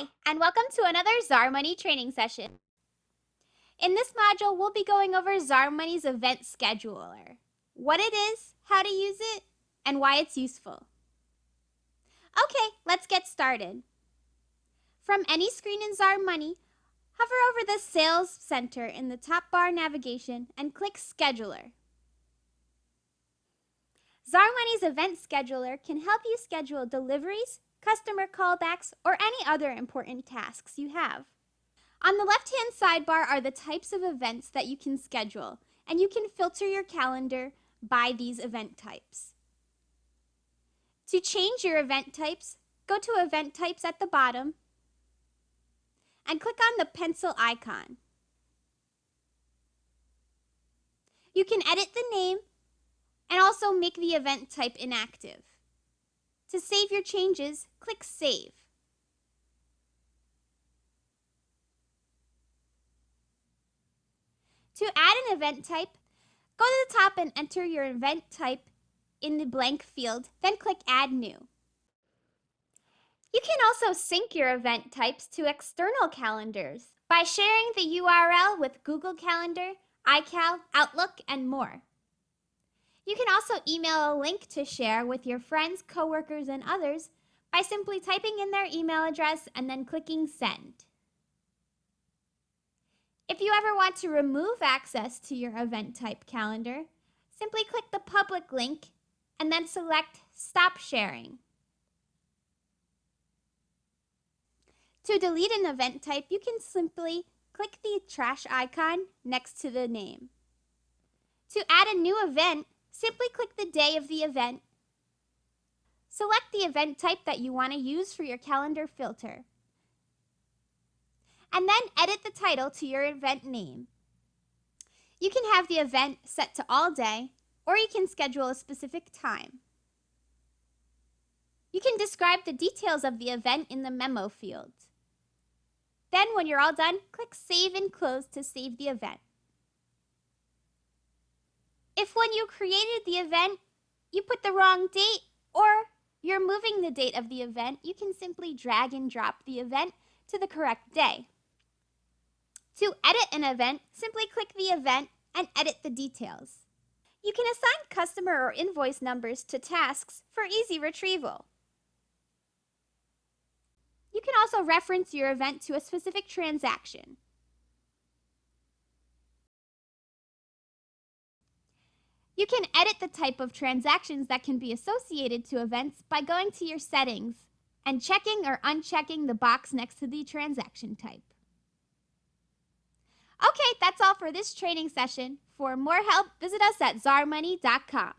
Hi, and welcome to another ZarMoney training session. In this module, we'll be going over ZarMoney's event scheduler, what it is, how to use it, and why it's useful. Okay, let's get started. From any screen in ZarMoney, hover over the Sales Center in the top bar navigation and click Scheduler. ZarMoney's event scheduler can help you schedule deliveries, customer callbacks, or any other important tasks you have. On the left-hand sidebar are the types of events that you can schedule, and you can filter your calendar by these event types. To change your event types, go to Event Types at the bottom and click on the pencil icon. You can edit the name and also make the event type inactive. To save your changes, click Save. To add an event type, go to the top and enter your event type in the blank field, then click Add New. You can also sync your event types to external calendars by sharing the URL with Google Calendar, iCal, Outlook, and more. You can also email a link to share with your friends, coworkers, and others by simply typing in their email address and then clicking Send. If you ever want to remove access to your event type calendar, simply click the public link and then select Stop Sharing. To delete an event type, you can simply click the trash icon next to the name. To add a new event, simply click the day of the event. Select the event type that you want to use for your calendar filter, and then edit the title to your event name. You can have the event set to all day, or you can schedule a specific time. You can describe the details of the event in the memo field. Then, when you're all done, click Save and Close to save the event. If when you created the event, you put the wrong date or you're moving the date of the event, you can simply drag and drop the event to the correct day. To edit an event, simply click the event and edit the details. You can assign customer or invoice numbers to tasks for easy retrieval. You can also reference your event to a specific transaction. You can edit the type of transactions that can be associated to events by going to your settings and checking or unchecking the box next to the transaction type. Okay, that's all for this training session. For more help, visit us at ZarMoney.com.